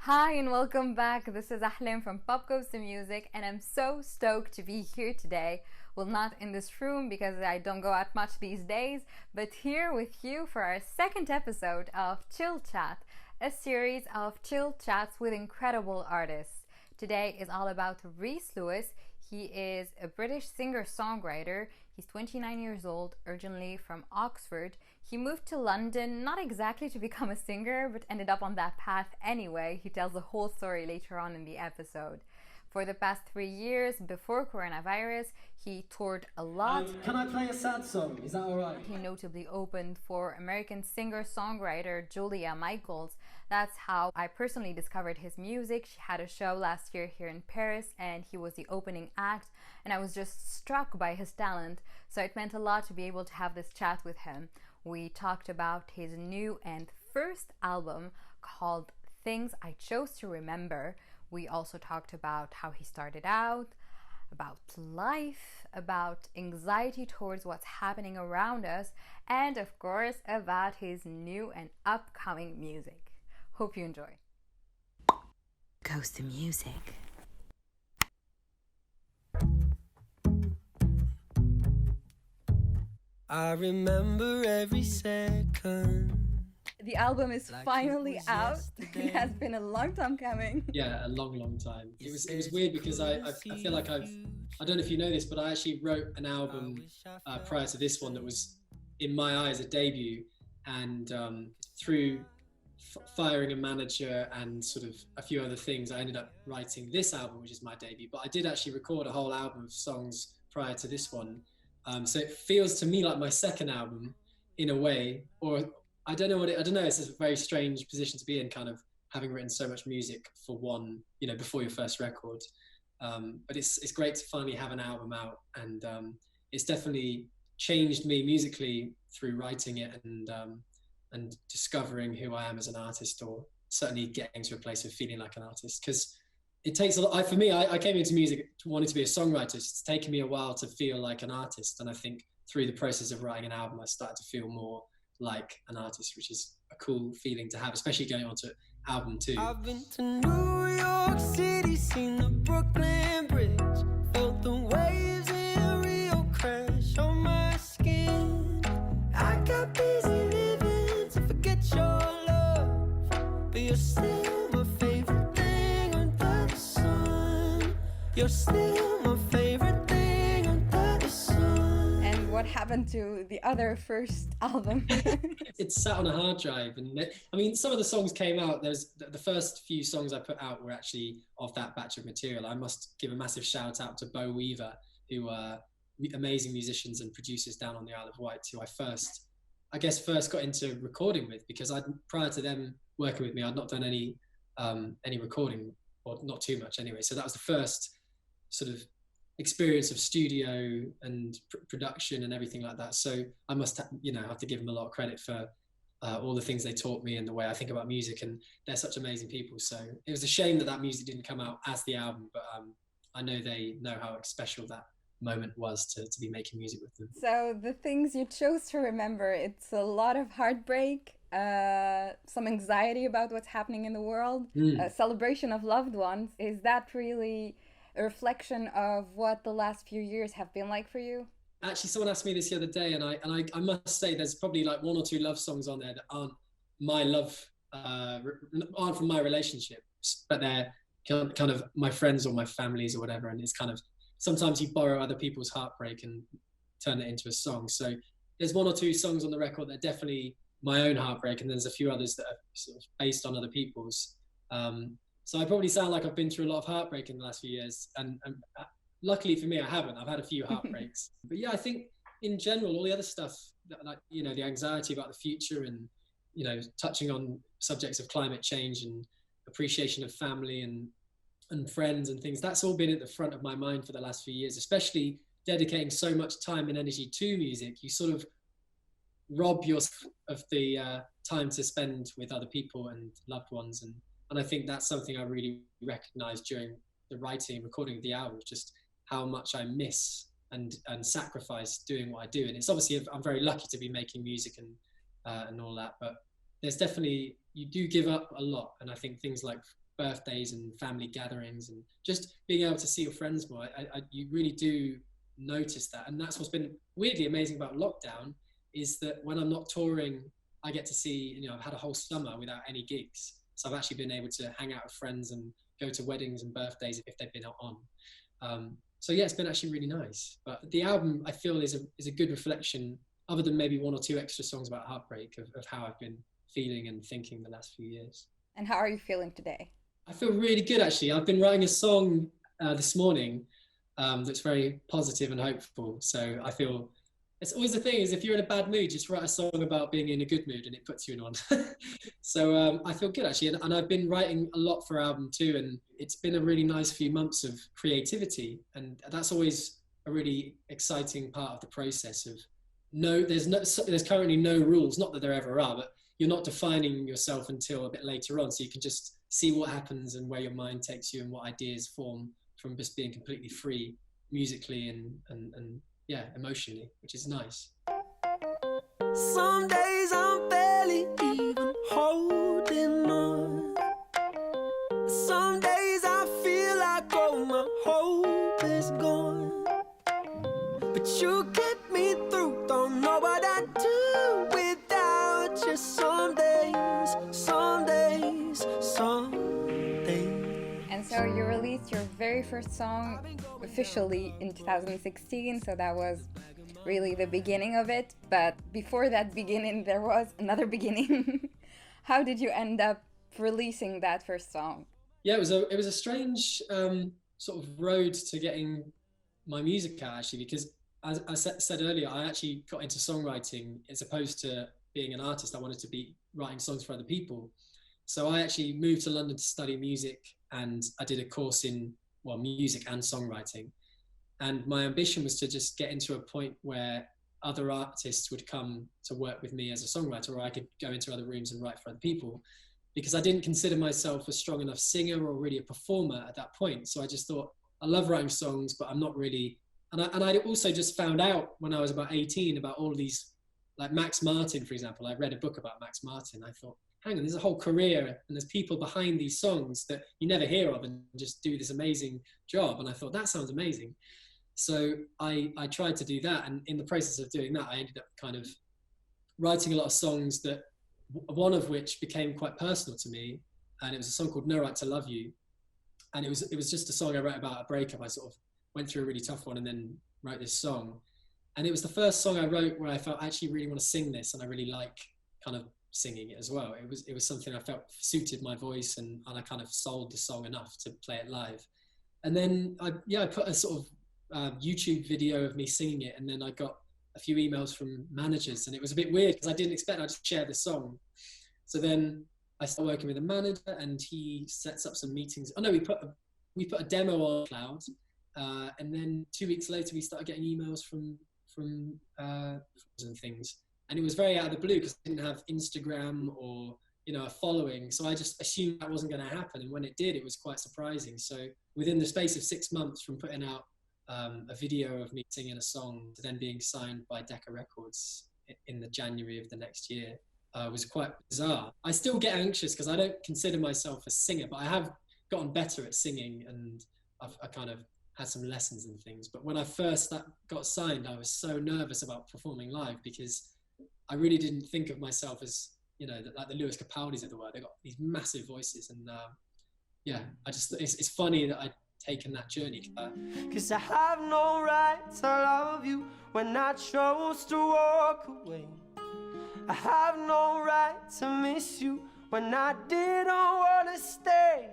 Hi and welcome back. This is Ahlem from Pop Goes to Music, and I'm so stoked to be here today. Well, not in this room because I don't go out much these days, but here with you for our second episode of Chill Chat, a series of chill chats with incredible artists. Today is all about Rhys Lewis. He is a British singer-songwriter. He's 29 years old, originally from Oxford. He moved to London not exactly to become a singer, but ended up on that path anyway. He tells the whole story later on in the episode. For the past 3 years, before coronavirus, he toured a lot. Can I play a sad song? Is that alright? He notably opened for American singer-songwriter Julia Michaels. That's how I personally discovered his music. She had a show last year here in Paris and he was the opening act, and I was just struck by his talent. So it meant a lot to be able to have this chat with him. We talked about his new and first album called Things I Chose to Remember. We also talked about how he started out, about life, about anxiety towards what's happening around us, and of course about his new and upcoming music. Hope you enjoy. Goes to music. I remember every second. The album is finally out. It has been a long time coming. Yeah, a long time. It was weird because I feel like I don't know if you know this, but I actually wrote an album prior to this one that was, in my eyes, a debut. And through firing a manager and sort of a few other things, I ended up writing this album, which is my debut. But I did actually record a whole album of songs prior to this one. So it feels to me like my second album in a way, or I don't know. It's a very strange position to be in, kind of having written so much music for one, before your first record. But it's great to finally have an album out, and it's definitely changed me musically through writing it and discovering who I am as an artist, or certainly getting to a place of feeling like an artist. Because it takes a lot. For me, I came into music wanting to be a songwriter. It's taken me a while to feel like an artist, and I think through the process of writing an album, I started to feel more like an artist, which is a cool feeling to have, especially going on to album 2. I've been to New York City, seen the Brooklyn Bridge, felt the waves in Rio crash on my skin. I got busy living to forget your love, but you're still my favorite thing under the sun. You're still my favorite thing under the sun. And what happened to the other first album? It's sat on a hard drive, and some of the songs came out. There's the first few songs I put out were actually of that batch of material. I must give a massive shout out to Bo Weaver, who are amazing musicians and producers down on the Isle of Wight, who I first got into recording with, because prior to them working with me, I'd not done any recording, or not too much anyway. So that was the first sort of experience of studio and production and everything like that. So I must have to give them a lot of credit for all the things they taught me and the way I think about music, and they're such amazing people. So it was a shame that music didn't come out as the album, but I know they know how special that moment was to be making music with them. So the things you chose to remember, it's a lot of heartbreak, some anxiety about what's happening in the world, a celebration of loved ones. Is that really a reflection of what the last few years have been like for you? Actually, someone asked me this the other day, and I must say there's probably like one or two love songs on there that aren't my love, aren't from my relationship, but they're kind of my friends or my families or whatever. And it's kind of, sometimes you borrow other people's heartbreak and turn it into a song. So there's one or two songs on the record that are definitely my own heartbreak, and there's a few others that are sort of based on other people's. So I probably sound like I've been through a lot of heartbreak in the last few years, and luckily for me, I haven't. I've had a few heartbreaks. But yeah, I think in general, all the other stuff, like, the anxiety about the future, and, touching on subjects of climate change and appreciation of family and friends and things, that's all been at the front of my mind for the last few years, especially dedicating so much time and energy to music. You sort of rob yourself of the time to spend with other people and loved ones. And I think that's something I really recognized during the writing and recording of the album, just how much I miss and sacrifice doing what I do. And it's obviously, I'm very lucky to be making music and all that, but there's definitely, you do give up a lot. And I think things like birthdays and family gatherings, and just being able to see your friends more. You really do notice that, and that's what's been weirdly amazing about lockdown, is that when I'm not touring, I get to see, you know, I've had a whole summer without any gigs, so I've actually been able to hang out with friends and go to weddings and birthdays if they've been on. So yeah, it's been actually really nice. But the album, I feel, is a good reflection, other than maybe one or two extra songs about heartbreak, of how I've been feeling and thinking the last few years. And how are you feeling today? I feel really good, actually. I've been writing a song this morning that's very positive and hopeful. So I feel, it's always the thing, is if you're in a bad mood, just write a song about being in a good mood and it puts you in one. So I feel good, actually. And I've been writing a lot for album 2, and it's been a really nice few months of creativity. And that's always a really exciting part of the process of there's currently no rules, not that there ever are, but you're not defining yourself until a bit later on. So you can just see what happens and where your mind takes you and what ideas form from just being completely free musically and yeah, emotionally, which is nice. Some days I'm barely even holding on. Some days I feel like all my hope is gone. But you get me through, don't know what I'd do without you. Some days, some days, some days. And so you released your very first song officially in 2016, so that was really the beginning of it. But before that beginning, there was another beginning. How did you end up releasing that first song? Yeah, it was a strange sort of road to getting my music out, actually, because as I said earlier, I actually got into songwriting as opposed to being an artist. I wanted to be writing songs for other people. So I actually moved to London to study music, and I did a course in, well, music and songwriting. And my ambition was to just get into a point where other artists would come to work with me as a songwriter, or I could go into other rooms and write for other people, because I didn't consider myself a strong enough singer or really a performer at that point. So I just thought, I love writing songs, but I'm not really, and I also just found out when I was about 18 about all of these, like Max Martin, for example. I read a book about Max Martin. I thought, hang on, there's a whole career and there's people behind these songs that you never hear of and just do this amazing job. And I thought, that sounds amazing. So I tried to do that. And in the process of doing that, I ended up kind of writing a lot of songs, that one of which became quite personal to me. And it was a song called No Right to Love You. And it was just a song I wrote about a breakup. I sort of went through a really tough one and then wrote this song. And it was the first song I wrote where I felt I actually really want to sing this, and I really like kind of singing it as well. It was something I felt suited my voice, and I kind of sold the song enough to play it live. And then I put a sort of YouTube video of me singing it, and then I got a few emails from managers, and it was a bit weird because I didn't expect I'd share the song. So then I started working with a manager, and he sets up some meetings. Oh no, we put a demo on Cloud, and then 2 weeks later we started getting emails from and things. And it was very out of the blue because I didn't have Instagram or, you know, a following. So I just assumed that wasn't going to happen. And when it did, it was quite surprising. So within the space of 6 months from putting out a video of me singing a song to then being signed by Decca Records in the January of the next year, was quite bizarre. I still get anxious because I don't consider myself a singer, but I have gotten better at singing, and I kind of had some lessons and things. But when I first got signed, I was so nervous about performing live because I really didn't think of myself as, you know, like the Lewis Capaldis of the world. They got these massive voices, and yeah, it's funny that I'd taken that journey. 'Cause I have no right to love you when I chose to walk away. I have no right to miss you when I didn't want to stay.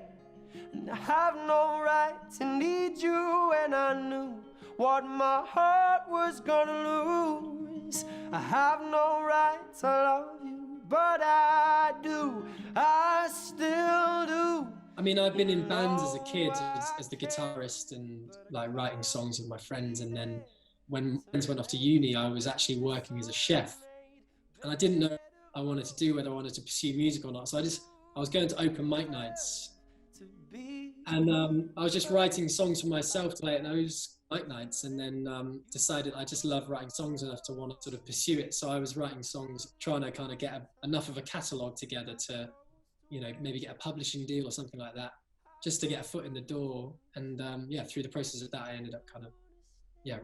And I have no right to need you when I knew what my heart was gonna lose. I have no right to love you, but I do, I still do. I mean, I've been in bands as a kid as the guitarist and like writing songs with my friends. And then when friends went off to uni, I was actually working as a chef. And I didn't know what I wanted to do, whether I wanted to pursue music or not. So I was going to open mic nights. And I was just writing songs for myself to play at those mic nights, and then decided I just love writing songs enough to want to sort of pursue it. So I was writing songs, trying to kind of get enough of a catalogue together to, maybe get a publishing deal or something like that, just to get a foot in the door. And through the process of that, I ended up kind of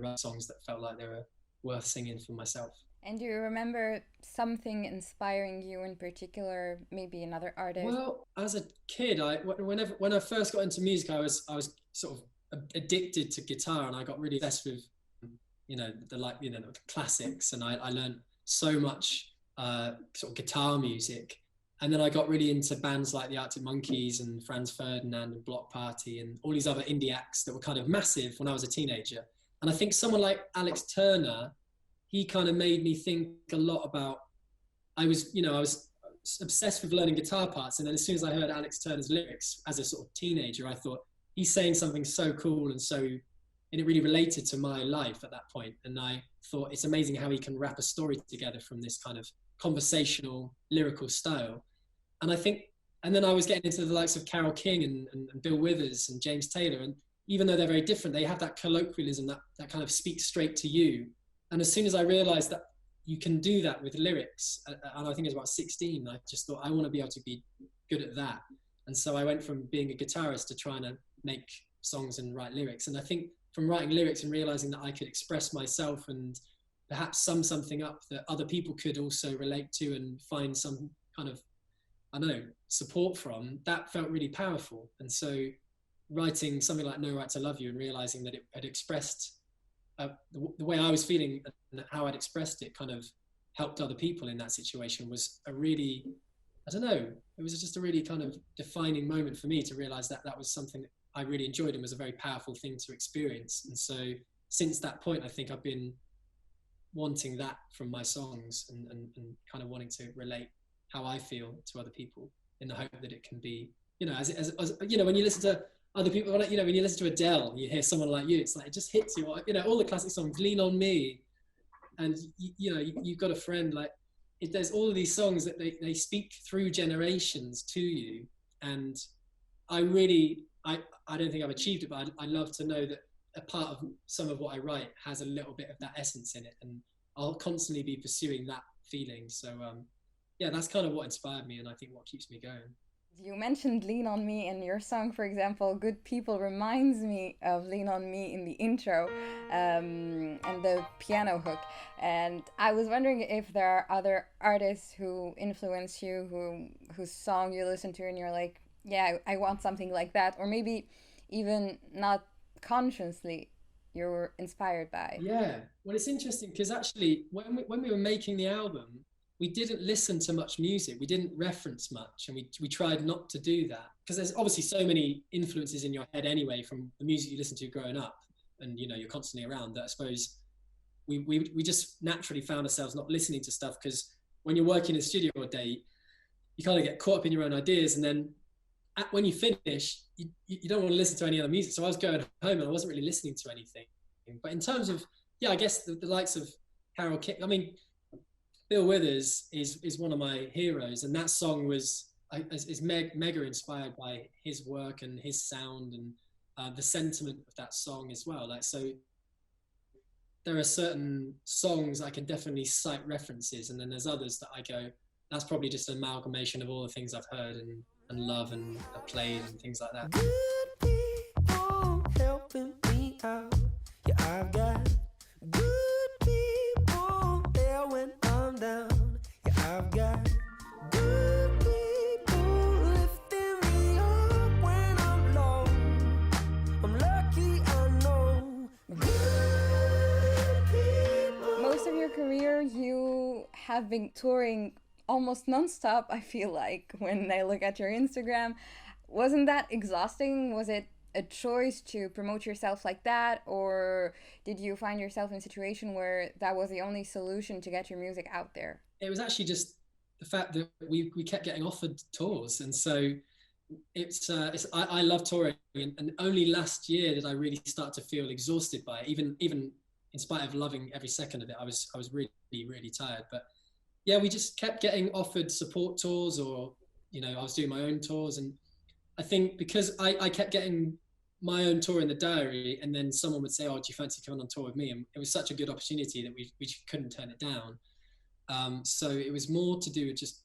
writing songs that felt like they were worth singing for myself. And do you remember something inspiring you in particular, maybe another artist? Well, as a kid, when I first got into music, I was sort of addicted to guitar, and I got really obsessed with the classics, and I learned so much sort of guitar music. And then I got really into bands like the Arctic Monkeys and Franz Ferdinand and Block Party and all these other indie acts that were kind of massive when I was a teenager. And I think someone like Alex Turner, he kind of made me think a lot about, I was obsessed with learning guitar parts. And then as soon as I heard Alex Turner's lyrics as a sort of teenager, I thought, he's saying something so cool and it really related to my life at that point. And I thought it's amazing how he can wrap a story together from this kind of conversational, lyrical style. And I think, and then I was getting into the likes of Carole King and Bill Withers and James Taylor. And even though they're very different, they have that colloquialism that kind of speaks straight to you. And as soon as I realized that you can do that with lyrics, and I think it was about 16, I just thought, I want to be able to be good at that. And so I went from being a guitarist to trying to make songs and write lyrics. And I think from writing lyrics and realizing that I could express myself and perhaps sum something up that other people could also relate to and find some kind of, I don't know, support from, that felt really powerful. And so writing something like No Right to Love You and realizing that it had expressed the way I was feeling and how I'd expressed it kind of helped other people in that situation was a really, I don't know, it was just a really kind of defining moment for me to realize that that was something that I really enjoyed and was a very powerful thing to experience. And so since that point, I think I've been wanting that from my songs and kind of wanting to relate how I feel to other people in the hope that it can be, as when you listen to other people, when you listen to Adele, you hear someone like you, it's like, it just hits you, all the classic songs, Lean on Me, and you've got a friend, like, there's all of these songs that they speak through generations to you. And I don't think I've achieved it, but I love to know that a part of some of what I write has a little bit of that essence in it, and I'll constantly be pursuing that feeling. So that's kind of what inspired me, and I think what keeps me going. You mentioned Lean on Me in your song, for example. Good People reminds me of Lean on Me in the intro and the piano hook. And I was wondering if there are other artists who influence you, whose song you listen to and you're like, yeah, I want something like that. Or maybe even not consciously you were inspired by. Yeah, well, it's interesting because actually when we were making the album, we didn't listen to much music. We didn't reference much, and we tried not to do that because there's obviously so many influences in your head anyway from the music you listen to growing up, and you're constantly around that. I suppose we just naturally found ourselves not listening to stuff because when you're working in the studio all day, you kind of get caught up in your own ideas, and then when you finish, you don't want to listen to any other music. So I was going home and I wasn't really listening to anything. But in terms of, I guess the likes of Carole King, I mean, Bill Withers is one of my heroes, and that song is mega inspired by his work and his sound and the sentiment of that song as well. Like, so there are certain songs I can definitely cite references, and then there's others that I go, that's probably just an amalgamation of all the things I've heard and love and have played and things like that. Good people helping me out. Yeah, I've got good people there when I'm down. Yeah, I've got good people lifting me up when I'm low. I'm lucky, I know. Good people. Most of your career, you have been touring almost nonstop, I feel like, when I look at your Instagram. Wasn't that exhausting? Was it a choice to promote yourself like that, or did you find yourself in a situation where that was the only solution to get your music out there? It was actually just the fact that we kept getting offered tours, and so I love touring, and only last year did I really start to feel exhausted by it. Even in spite of loving every second of it, I was really, really tired. But yeah, we just kept getting offered support tours, or I was doing my own tours, and I think because I kept getting my own tour in the diary, and then someone would say, "Oh, do you fancy coming on tour with me?" And it was such a good opportunity that we couldn't turn it down. So it was more to do with just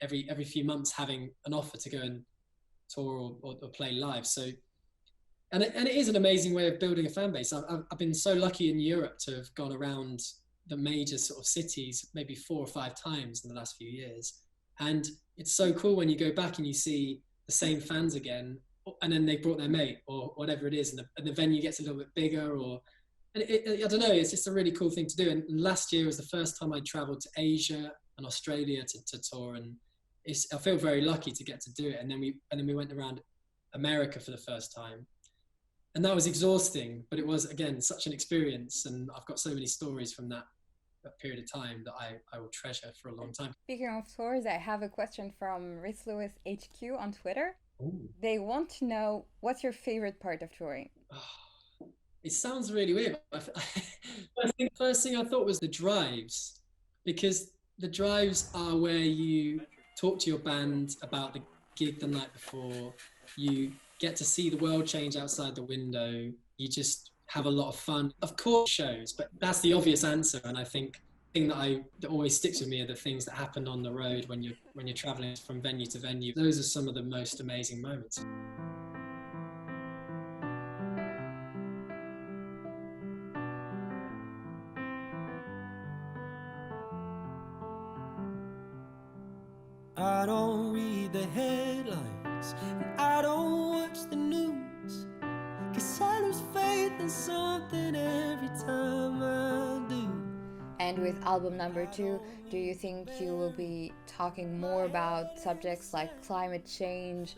every few months having an offer to go and tour or play live. So, and it is an amazing way of building a fan base. I've been so lucky in Europe to have gone around the major sort of cities maybe 4 or 5 times in the last few years. And it's so cool when you go back and you see the same fans again, and then they brought their mate or whatever it is, and the venue gets a little bit bigger, I don't know, it's just a really cool thing to do. And last year was the first time I traveled to Asia and Australia to tour, and I feel very lucky to get to do it. And then we went around America for the first time, and that was exhausting, but it was, again, such an experience, and I've got so many stories from that period of time that I will treasure for a long time. Speaking of tours, I have a question from Ritz Lewis HQ on Twitter. Ooh. They want to know, what's your favorite part of touring? It sounds really weird. I think the first thing I thought was the drives, because the drives are where you talk to your band about the gig the night before, you get to see the world change outside the window, you just have a lot of fun. Of course, shows, but that's the obvious answer. And I think the thing that always sticks with me are the things that happen on the road when you're traveling from venue to venue. Those are some of the most amazing moments. I don't read the headlines, and I don't watch the news, 'cause I lose faith in something every time I do. And with album number 2, do you think you will be talking more about subjects like climate change,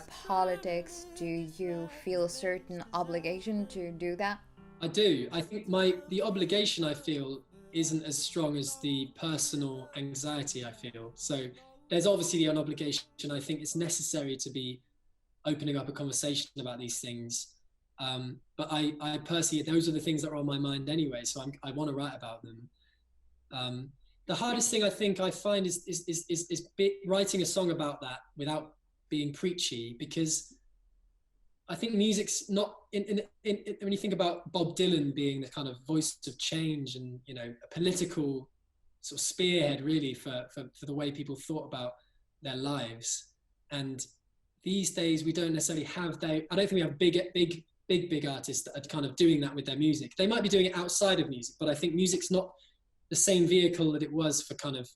politics? Do you feel a certain obligation to do that? I do. I think the obligation I feel isn't as strong as the personal anxiety I feel. So there's obviously an obligation. I think it's necessary to be opening up a conversation about these things. But I personally, those are the things that are on my mind anyway, so I want to write about them. The hardest thing I think I find is writing a song about that without being preachy, because I think music's not, when you think about Bob Dylan being the kind of voice of change and, a political sort of spearhead really for the way people thought about their lives. And these days we don't necessarily have I don't think we have big artists that are kind of doing that with their music. They might be doing it outside of music, but I think music's not the same vehicle that it was for kind of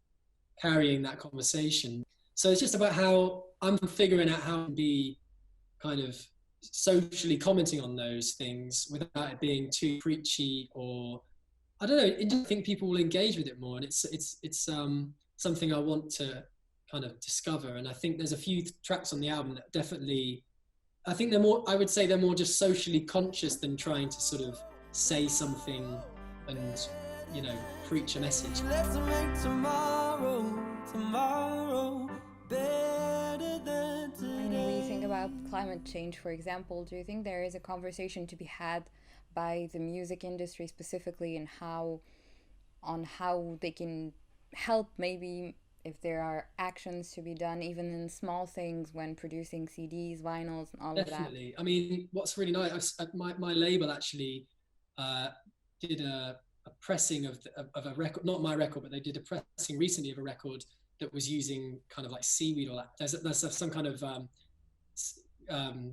carrying that conversation. So it's just about how I'm figuring out how to be kind of socially commenting on those things without it being too preachy, or I don't know. I just think people will engage with it more, and it's something I want to kind of discover. And I think there's a few tracks on the album that definitely, I think I would say they're more just socially conscious than trying to sort of say something and, preach a message. Let's make tomorrow better than today. When we think about climate change, for example, do you think there is a conversation to be had by the music industry specifically, and on how they can help, maybe if there are actions to be done, even in small things when producing CDs, vinyls, and all Definitely. of that? I mean, what's really nice, my label actually did a pressing of a record, not my record, but they did a pressing recently of a record that was using kind of like seaweed or that. There's some kind of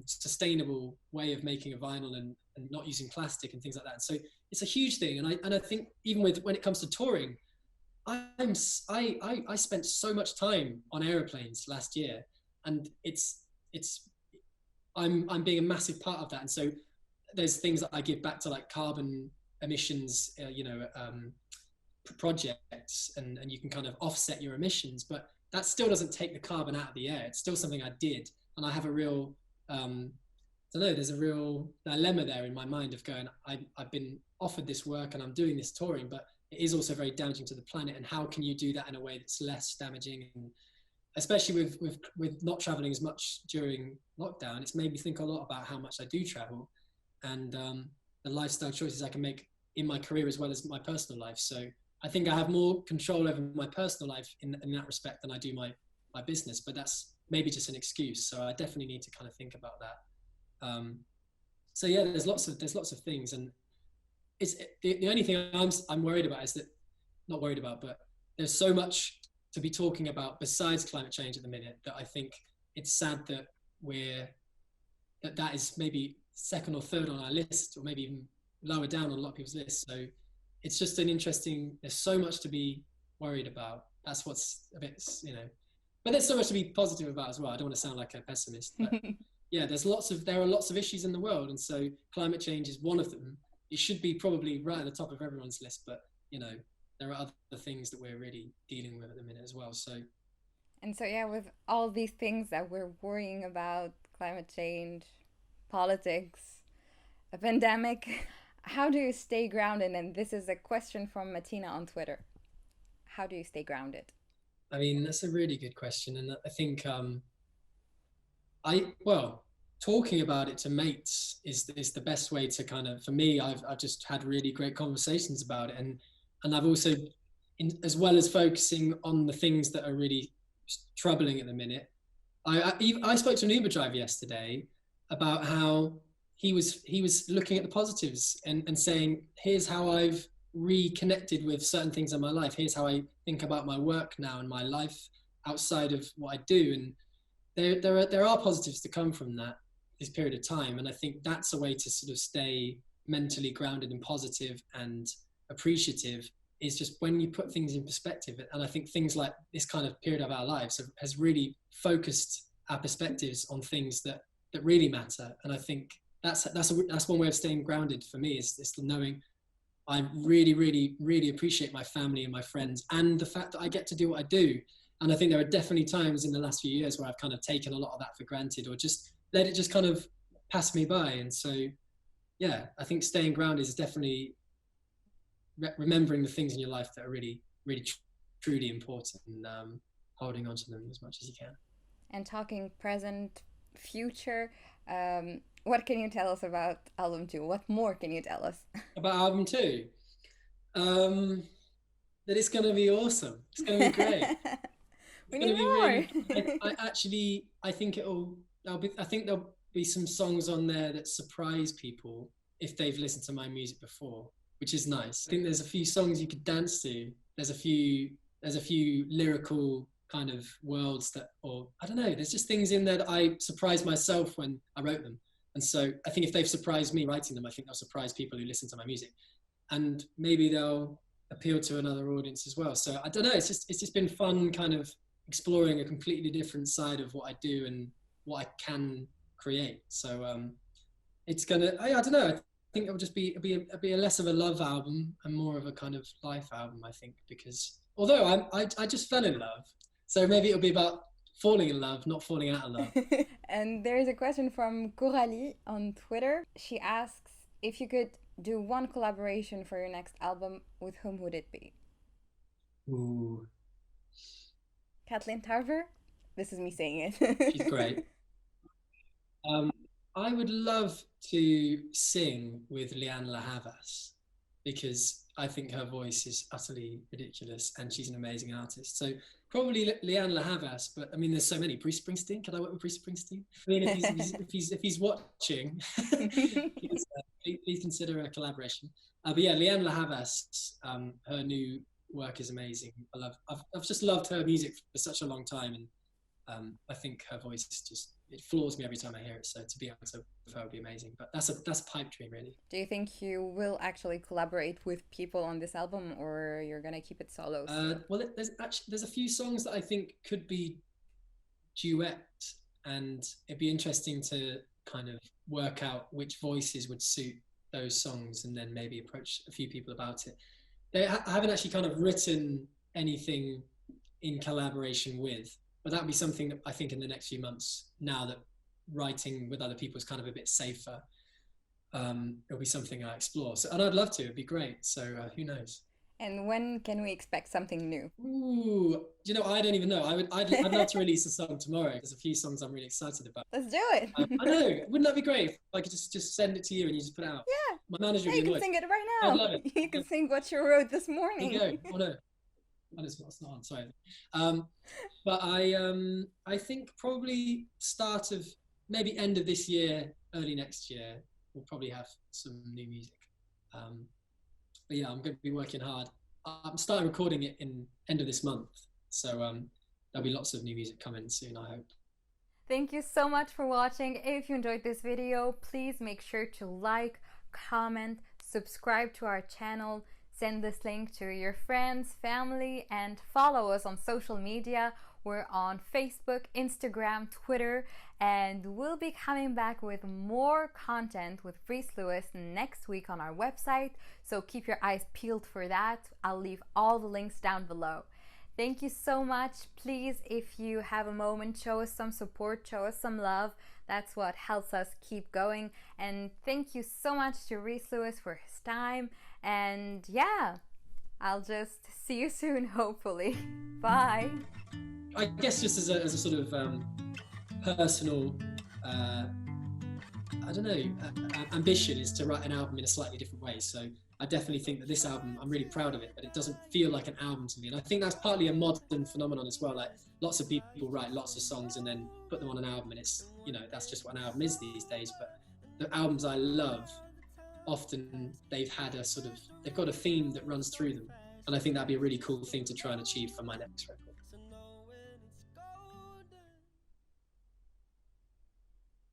sustainable way of making a vinyl and not using plastic and things like that. So it's a huge thing. And I think even when it comes to touring, I spent so much time on airplanes last year, and I'm being a massive part of that. And so there's things that I give back to, like carbon emissions, projects, and you can kind of offset your emissions, but that still doesn't take the carbon out of the air. It's still something I did, and I have a real there's a real dilemma there in my mind of going, I've been offered this work and I'm doing this touring, but it is also very damaging to the planet, and how can you do that in a way that's less damaging? And especially with not traveling as much during lockdown, it's made me think a lot about how much I do travel, and the lifestyle choices I can make in my career as well as my personal life. So I think I have more control over my personal life in that respect than I do my business, but that's maybe just an excuse. So I definitely need to kind of think about that. So yeah, there's lots of things, and it's the only thing I'm worried about is that, not worried about, but there's so much to be talking about besides climate change at the minute, that I think it's sad that that is maybe second or third on our list, or maybe even lower down on a lot of people's lists. So it's just an interesting, there's so much to be worried about. That's what's a bit, but there's so much to be positive about as well. I don't want to sound like a pessimist, but yeah, there are lots of issues in the world. And so climate change is one of them. It should be probably right at the top of everyone's list, but there are other things that we're really dealing with at the minute as well. So, and so, yeah, with all these things that we're worrying about, climate change, politics, a pandemic, how do you stay grounded? And this is a question from Martina on Twitter. How do you stay grounded? I mean, that's a really good question. And I think, talking about it to mates is the best way to kind of, for me, I've just had really great conversations about it. And I've also, as well as focusing on the things that are really troubling at the minute, I spoke to an Uber driver yesterday about how he was looking at the positives and saying, here's how I've reconnected with certain things in my life. Here's how I think about my work now and my life outside of what I do. And there are positives to come from this period of time. And I think that's a way to sort of stay mentally grounded and positive and appreciative, is just when you put things in perspective. And I think things like this kind of period of our lives has really focused our perspectives on things that really matter. And I think that's one way of staying grounded for me, is knowing I really, really, really appreciate my family and my friends and the fact that I get to do what I do. And I think there are definitely times in the last few years where I've kind of taken a lot of that for granted, or just let it just kind of pass me by. And so, yeah, I think staying grounded is definitely remembering the things in your life that are really, really truly important, and holding on to them as much as you can. And talking present, future, what can you tell us about album 2? What more can you tell us? About album 2? That it's going to be awesome. It's going to be great. We need more. Really, I think there'll be some songs on there that surprise people if they've listened to my music before, which is nice. I think there's a few songs you could dance to. There's a few lyrical kind of worlds or I don't know, there's just things in there that I surprised myself when I wrote them. And so I think if they've surprised me writing them, I think they'll surprise people who listen to my music, and maybe they'll appeal to another audience as well. So I don't know, it's just been fun kind of exploring a completely different side of what I do and what I can create. So it's gonna, I don't know, I think it'll just be a less of a love album and more of a kind of life album, I think, because although I just fell in love, so maybe it'll be about falling in love, not falling out of love. And there is a question from Coralie on Twitter. She asks, if you could do one collaboration for your next album, with whom would it be? Ooh. Kathleen Tarver? This is me saying it. She's great. I would love to sing with Lianne La Havas, because I think her voice is utterly ridiculous and she's an amazing artist. So probably Lianne La Havas, but I mean, there's so many. Bruce Springsteen, can I work with Bruce Springsteen? I mean, if he's watching, please consider a collaboration. But yeah, Lianne La Havas, her new work is amazing. I've just loved her music for such a long time, and I think her voice just, it floors me every time I hear it. So to be able to with her would be amazing. But that's a pipe dream, really. Do you think you will actually collaborate with people on this album, or you're gonna keep it solo? Well, there's a few songs that I think could be duet, and it'd be interesting to kind of work out which voices would suit those songs, and then maybe approach a few people about it. I haven't actually kind of written anything in collaboration with, but that would be something that I think in the next few months, now that writing with other people is kind of a bit safer, it'll be something I explore. So, and I'd love to, it'd be great. So who knows? And when can we expect something new? Ooh, I don't even know. I'd love to release a song tomorrow. There's a few songs I'm really excited about. Let's do it. I know. Wouldn't that be great if I could just send it to you and you just put it out? Yeah. My manager you can sing it right now. I'd love it. You can sing what you wrote this morning. There you go. Oh no. It's not on, sorry. But I think probably start of, maybe end of this year, early next year, we'll probably have some new music. But yeah, I'm going to be working hard. I'm starting recording it in end of this month. So there'll be lots of new music coming soon, I hope. Thank you so much for watching. If you enjoyed this video, please make sure to like, comment, subscribe to our channel, send this link to your friends, family, and follow us on social media. We're on Facebook, Instagram, Twitter, and we'll be coming back with more content with Reese Lewis next week on our website, so keep your eyes peeled for that. I'll leave all the links down below. Thank you so much. Please, if you have a moment, show us some support, show us some love. That's what helps us keep going. And thank you so much to Reese Lewis for his time. And yeah, I'll just see you soon, hopefully. Bye. I guess just as a sort of personal, I don't know, ambition is to write an album in a slightly different way. So I definitely think that this album, I'm really proud of it, but it doesn't feel like an album to me. And I think that's partly a modern phenomenon as well. Like lots of people write lots of songs and then put them on an album, and it's, you know, that's just what an album is these days. But the albums I love, often they've got a theme that runs through them. And I think that'd be a really cool thing to try and achieve for my next record.